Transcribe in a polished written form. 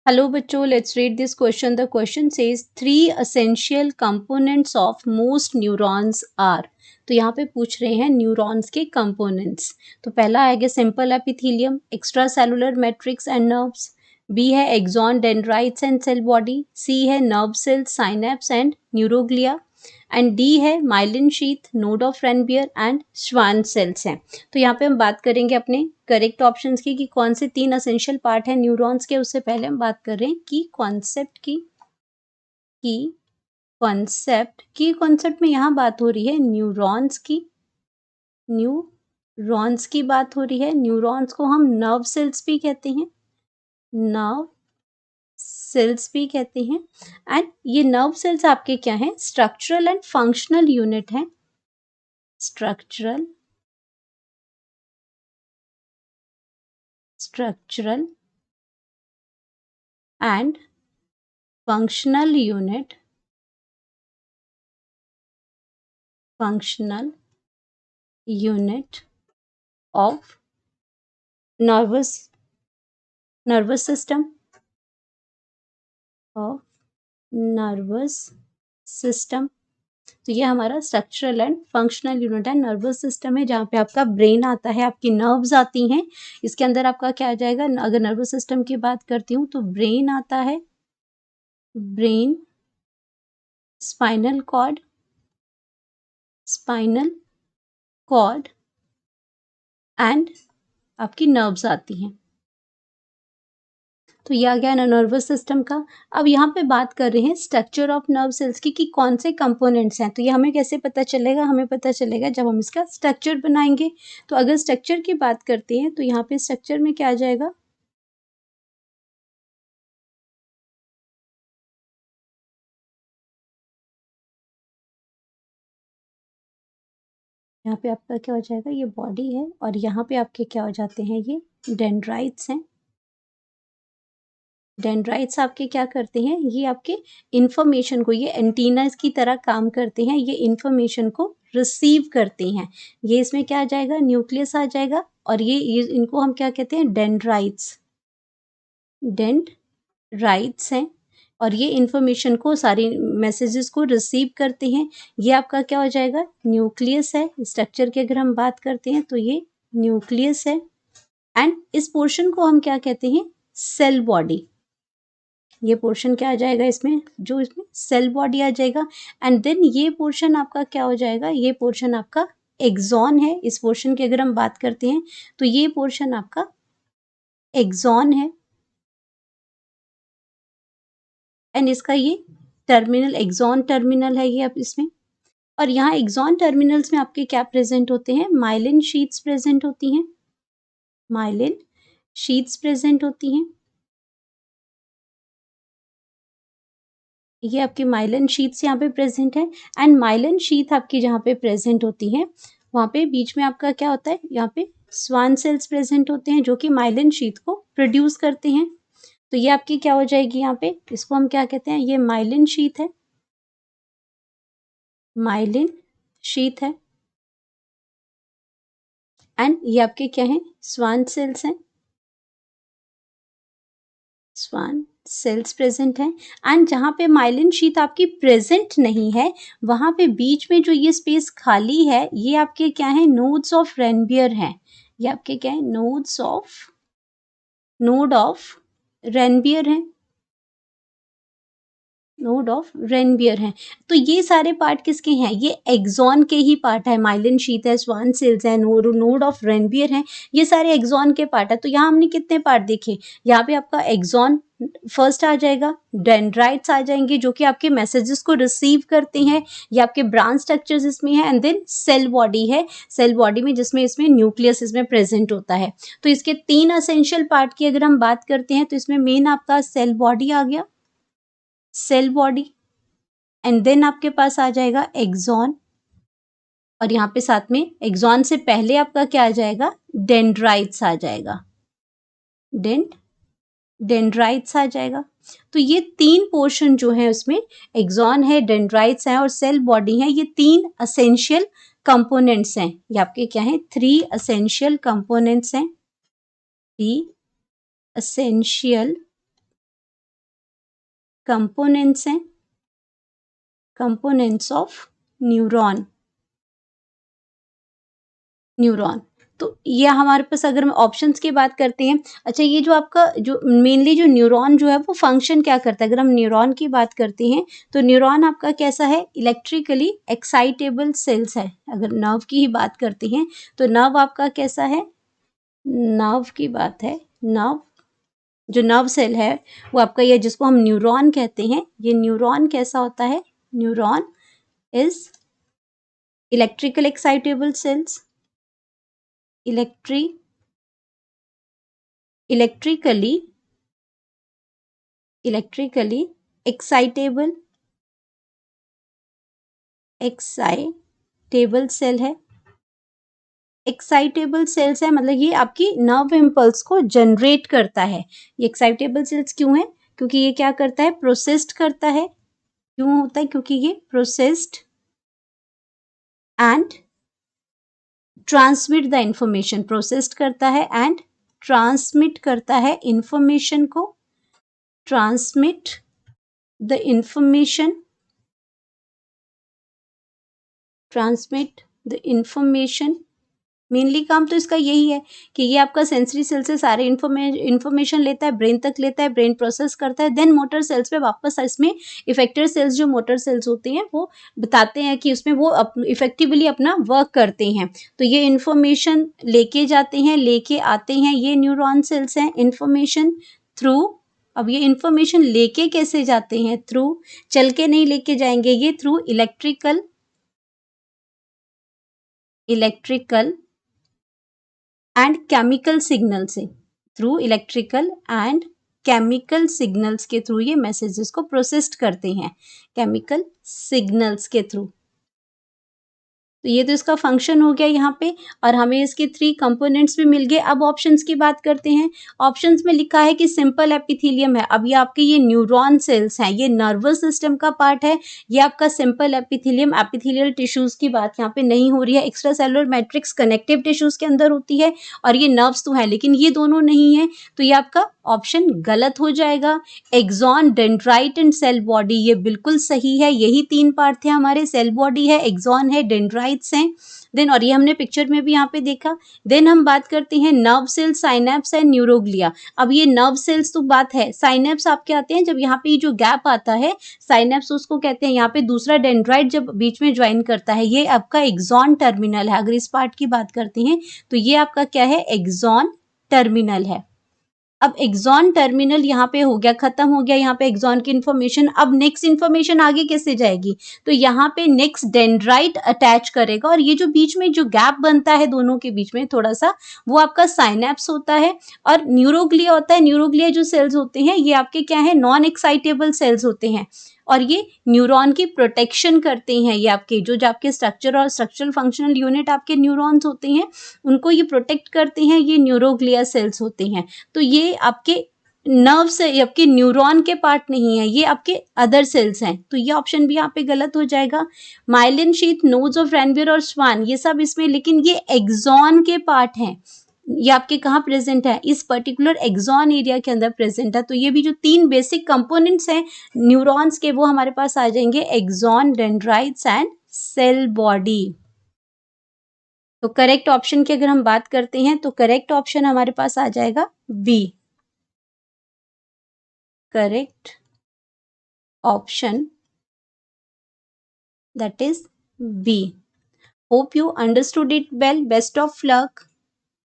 Hello बच्चों, let's read this question. The question says 3 essential components of most neurons are। तो यहाँ पे पूछ रहे हैं न्यूरॉन्स के कंपोनेंट्स। तो पहला आएगा simple epithelium, extra cellular matrix and nerves. B है axon, dendrites and cell body. C है nerve cells, synapse and neuroglia. And D है myelin sheath, node of Ranvier and Schwann cells हैं। तो यहाँ पे हम बात करेंगे अपने करेक्ट ऑप्शंस की कि कौन से 3 असेंशियल पार्ट हैं न्यूरॉन्स के। उससे पहले हम बात कर रहे हैं की कॉन्सेप्ट की कॉन्सेप्ट में यहाँ बात हो रही है न्यूरॉन्स की बात हो रही है। न्यूरॉन्स को हम नर्व सेल्स भी कहते हैं, नर्व सेल्स भी कहते हैं। एंड ये नर्व सेल्स आपके क्या हैं? स्ट्रक्चरल एंड फंक्शनल यूनिट हैं। Structural and functional unit of nervous system। तो ये हमारा स्ट्रक्चरल एंड फंक्शनल यूनिट है। नर्वस सिस्टम है जहाँ पे आपका ब्रेन आता है, आपकी नर्व्स आती हैं। इसके अंदर आपका क्या आ जाएगा? अगर नर्वस सिस्टम की बात करती हूँ तो ब्रेन आता है, ब्रेन, स्पाइनल कॉर्ड एंड आपकी नर्व्स आती हैं। तो ये आ गया ना नर्वस सिस्टम का। अब यहाँ पे बात कर रहे हैं स्ट्रक्चर ऑफ नर्व सेल्स की कि कौन से कंपोनेंट्स हैं। तो ये हमें कैसे पता चलेगा? हमें पता चलेगा जब हम इसका स्ट्रक्चर बनाएंगे। तो अगर स्ट्रक्चर की बात करते हैं तो यहाँ पे स्ट्रक्चर में क्या आ जाएगा? यहाँ पे आपका क्या हो जाएगा? ये बॉडी है और यहाँ पे आपके क्या हो जाते हैं? ये डेंड्राइट्स हैं। डेंड्राइट्स आपके क्या करते हैं? ये आपके इंफॉर्मेशन को, ये एंटीनास की तरह काम करते हैं, ये इंफॉर्मेशन को रिसीव करते हैं। ये इसमें क्या आ जाएगा? न्यूक्लियस आ जाएगा। और ये इनको हम क्या कहते हैं? डेंड्राइट्स हैं। और ये इंफॉर्मेशन को, सारी मैसेजेस को रिसीव करते हैं। ये आपका क्या हो जाएगा? न्यूक्लियस है। स्ट्रक्चर की अगर हम बात करते हैं तो ये न्यूक्लियस है। एंड इस पोर्शन को हम क्या कहते हैं? Cell body. ये पोर्शन क्या आ जाएगा इसमें? जो इसमें सेल बॉडी आ जाएगा। एंड देन ये पोर्शन आपका क्या हो जाएगा? ये पोर्शन आपका एक्सॉन है। इस पोर्शन की अगर हम बात करते हैं तो ये पोर्शन आपका एक्सॉन है। एंड इसका ये टर्मिनल, एक्सॉन टर्मिनल है ये अब इसमें। और यहाँ एक्सॉन टर्मिनल्स में आपके क्या प्रेजेंट होते हैं? माइलिन शीट्स प्रेजेंट होती हैं। माइलिन शीट्स प्रेजेंट होती हैं। ये आपकी माइलिन शीट्स यहाँ पे प्रेजेंट है। एंड माइलिन शीट आपकी जहाँ पे प्रेजेंट होती है वहाँ पे बीच में आपका क्या होता है? यहाँ पे स्वान सेल्स प्रेजेंट होते हैं जो कि माइलिन शीट को प्रोड्यूस करते हैं। तो ये आपकी क्या हो जाएगी? यहाँ पे इसको हम क्या कहते हैं? ये माइलिन शीट है, माइलिन शीट है। एंड ये आपके क्या है? स्वान सेल्स हैं, स्वान सेल्स प्रेजेंट है। एंड जहाँ पे माइलिन शीट आपकी प्रेजेंट नहीं है वहाँ पे बीच में जो ये स्पेस खाली है ये आपके क्या है? नोड्स ऑफ रेनबियर हैं। ये आपके क्या है? नोड ऑफ रेनबियर हैं, नोड ऑफ रेनबियर हैं। तो ये सारे पार्ट किसके हैं? ये एक्सॉन के ही पार्ट है। माइलिन शीट है, स्वान सेल्स है, नोड ऑफ रेनबियर हैं, ये सारे एक्सॉन के पार्ट है। तो यहाँ हमने कितने पार्ट देखे? यहाँ पे आपका एक्सॉन फर्स्ट आ जाएगा, डेंड्राइट्स आ जाएंगे जो कि आपके मैसेजेस को रिसीव करते हैं। ये आपके ब्रांच स्ट्रक्चर्स इसमें है। एंड देन सेल बॉडी है, सेल बॉडी में जिसमें इसमें न्यूक्लियस इसमें प्रेजेंट होता है। तो इसके 3 असेंशियल पार्ट की अगर हम बात करते हैं तो इसमें मेन आपका सेल बॉडी आ गया, सेल बॉडी। एंड देन आपके पास आ जाएगा एक्सॉन। और यहाँ पे साथ में एक्सॉन से पहले आपका क्या आ जाएगा? डेंड्राइट्स आ जाएगा, डेंड्राइट्स आ जाएगा। तो ये 3 पोर्शन जो है उसमें एक्सॉन है, डेंड्राइट्स है और सेल बॉडी है। ये 3 असेंशियल कंपोनेंट्स हैं। ये आपके क्या है? 3 असेंशियल कंपोनेंट्स हैं, 3 असेंशियल कंपोनेंट्स हैं, कंपोनेंट्स ऑफ न्यूरॉन, न्यूरॉन। तो ये हमारे पास अगर हम ऑप्शंस की बात करते हैं, अच्छा ये जो आपका जो मेनली जो न्यूरॉन जो है वो फंक्शन क्या करता है, अगर हम न्यूरॉन की बात करते हैं तो न्यूरॉन आपका कैसा है, इलेक्ट्रिकली एक्साइटेबल सेल्स है। अगर नर्व की ही बात करते हैं तो नर्व आपका कैसा है, नर्व की बात है, नर्व जो नर्व सेल है वो आपका ये जिसको हम न्यूरॉन कहते हैं, ये न्यूरॉन कैसा होता है, neuron is electrical excitable cells, electrically excitable cell है, एक्साइटेबल सेल्स है मतलब ये आपकी नर्व इम्पल्स को जनरेट करता है। ये एक्साइटेबल सेल्स क्यों है, क्योंकि ये क्या करता है, प्रोसेस्ड करता है। क्यों होता है, क्योंकि ये processed and transmit the information, processed करता है एंड ट्रांसमिट करता है इंफॉर्मेशन को, transmit the information, transmit the information. Mainly काम तो इसका यही है कि ये आपका सेंसरी सेल से सारे इंफॉर्मेशन लेता है, ब्रेन तक लेता है, ब्रेन प्रोसेस करता है, देन मोटर सेल्स पे वापस इसमें इफेक्टर सेल्स जो मोटर सेल्स होते हैं वो बताते हैं कि उसमें वो इफेक्टिवली अपना वर्क करते हैं। तो ये इंफॉर्मेशन लेके जाते हैं, लेके आते हैं, ये न्यूरॉन सेल्स हैं। इंफॉर्मेशन थ्रू, अब ये इंफॉर्मेशन लेके कैसे जाते हैं, थ्रू, चल के नहीं लेके जाएंगे, ये through electrical and chemical signal से, through electrical and chemical signals के थ्रू ये मैसेजेस को प्रोसेस्ड करते हैं, केमिकल सिग्नल्स के थ्रू। तो ये तो इसका फंक्शन हो गया यहाँ पे, और हमें इसके 3 कंपोनेंट्स भी मिल गए। अब ऑप्शंस की बात करते हैं। ऑप्शंस में लिखा है कि सिंपल एपिथेलियम है। अब ये आपके ये न्यूरॉन सेल्स हैं, ये नर्वस सिस्टम का पार्ट है। ये आपका सिंपल एपिथेलियम, एपिथेलियल टिश्यूज की बात यहाँ पे नहीं हो रही है। Extra cellular matrix connective tissues के अंदर होती है, और ये नर्व्स तो हैं, लेकिन ये दोनों नहीं है। तो ये आपका ऑप्शन गलत हो जाएगा। Axon, dendrite and cell body, ये बिल्कुल सही है। यही 3 पार्ट थे हमारे, सेल बॉडी है, एक्सॉन है, डेंड्राइट्स हैं। देन, और ये हमने पिक्चर में भी यहाँ पे देखा। देन हम बात करते हैं nerve cell, synapse and neuroglia. अब ये नर्व सेल्स तो बात है, साइनेप्स आपके आते हैं जब यहाँ पे जो गैप आता है, साइनेप्स उसको कहते हैं। यहाँ पे दूसरा डेंड्राइट जब बीच में ज्वाइन करता है, ये आपका एक्सॉन टर्मिनल है। अगर इस पार्ट की बात करते हैं तो ये आपका क्या है, एक्सॉन टर्मिनल है। अब एक्सॉन टर्मिनल यहाँ पे हो गया, खत्म हो गया यहाँ पे एक्सॉन की इन्फॉर्मेशन। अब नेक्स्ट इन्फॉर्मेशन आगे कैसे जाएगी, तो यहाँ पे नेक्स्ट डेंड्राइट अटैच करेगा, और ये जो बीच में जो गैप बनता है दोनों के बीच में थोड़ा सा, वो आपका साइनेप्स होता है। और न्यूरोग्लिया होता है। न्यूरोग्लिया जो सेल्स होते हैं ये आपके क्या है, नॉन एक्साइटेबल सेल्स होते हैं, और ये न्यूरॉन की प्रोटेक्शन करते हैं। ये आपके जो आपके स्ट्रक्चर और स्ट्रक्चरल फंक्शनल यूनिट आपके न्यूरॉन्स होते हैं, उनको ये प्रोटेक्ट करते हैं, ये न्यूरोग्लिया सेल्स होते हैं। तो ये आपके नर्व से, आपके न्यूरॉन के पार्ट नहीं है, ये आपके अदर सेल्स हैं। तो ये ऑप्शन भी यहाँ पे गलत हो जाएगा। Myelin sheath, nodes of Ranvier और स्वान, ये सब इसमें, लेकिन ये एक्सॉन के पार्ट हैं। ये आपके कहाँ प्रेजेंट है, इस पर्टिकुलर एक्सॉन एरिया के अंदर प्रेजेंट है। तो ये भी जो 3 बेसिक कंपोनेंट्स हैं न्यूरॉन्स के, वो हमारे पास आ जाएंगे, axon, dendrites and cell body. तो करेक्ट ऑप्शन की अगर हम बात करते हैं तो करेक्ट ऑप्शन हमारे पास आ जाएगा B. Correct option that is B. Hope you understood it well. Best of luck.